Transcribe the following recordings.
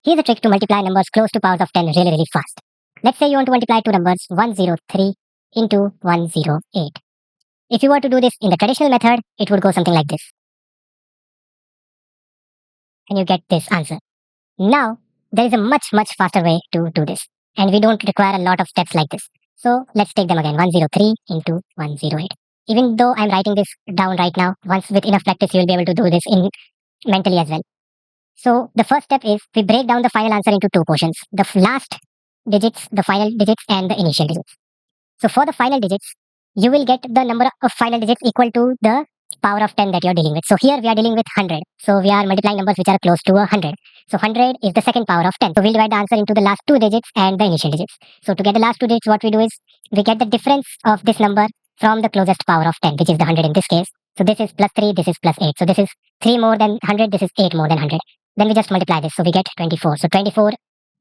Here's a trick to multiply numbers close to powers of 10 really, really fast. Let's say you want to multiply two numbers 103 into 108. If you were to do this in the traditional method, it would go something like this. And you get this answer. Now, there is a much, much faster way to do this. And we don't require a lot of steps like this. So let's take them again. 103 into 108. Even though I'm writing this down right now, once with enough practice, you will be able to do this in mentally as well. So the first step is we break down the final answer into two portions. The last digits, the final digits, and the initial digits. So for the final digits, you will get the number of final digits equal to the power of 10 that you're dealing with. So here we are dealing with 100. So we are multiplying numbers which are close to 100. So 100 is the second power of 10. So we'll divide the answer into the last two digits and the initial digits. So to get the last two digits, what we do is we get the difference of this number from the closest power of 10, which is the 100 in this case. So this is plus 3, this is plus 8. So this is 3 more than 100, this is 8 more than 100. Then we just multiply this. So we get 24. So 24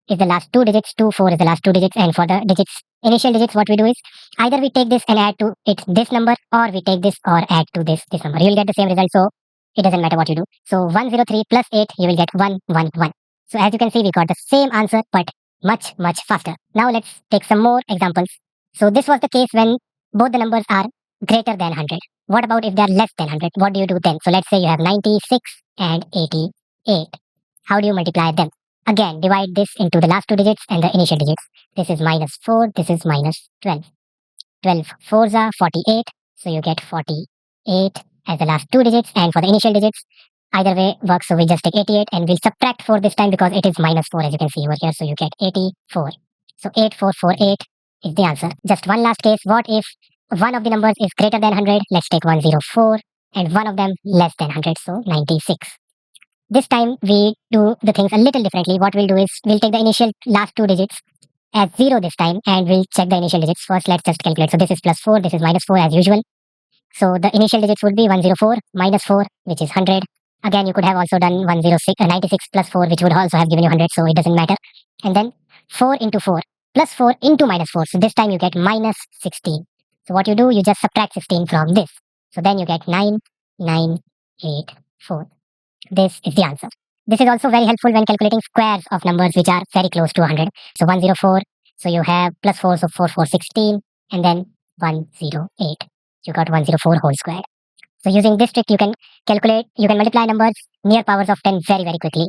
is the last two digits, 24 is the last two digits, and for the digits, initial digits, what we do is either we take this and add to it this number, or we take this or add to this number. You will get the same result, so it doesn't matter what you do. So 103 plus 8, you will get 111. So as you can see, we got the same answer, but much, much faster. Now let's take some more examples. So this was the case when both the numbers are greater than 100. What about if they are less than 100? What do you do then? So let's say you have 96 and 88. How do you multiply them? Again, divide this into the last two digits and the initial digits. This is minus 4, this is minus 12. 12 fours are 48, so you get 48 as the last two digits, and for the initial digits, either way works, so we just take 88 and we'll subtract 4 this time because it is minus 4 as you can see over here, so you get 84. So 8448 is the answer. Just one last case, what if one of the numbers is greater than 100? Let's take 104, and one of them less than 100, so 96. This time we do the things a little differently. What we'll do is we'll take the initial last two digits as 0 this time, and we'll check the initial digits. First, let's just calculate. So this is plus 4, this is minus 4 as usual. So the initial digits would be 104 minus 4, which is 100. Again, you could have also done 96 plus 4, which would also have given you 100, so it doesn't matter. And then 4 into 4 plus 4 into minus 4. So this time you get minus 16. So what you do, you just subtract 16 from this. So then you get 9984. This is the answer. This is also very helpful when calculating squares of numbers which are very close to 100. So 104, so you have plus 4, so 4, 4, 16, and then 108. You got 104 whole squared. So using this trick, you can multiply numbers near powers of 10 very, very quickly.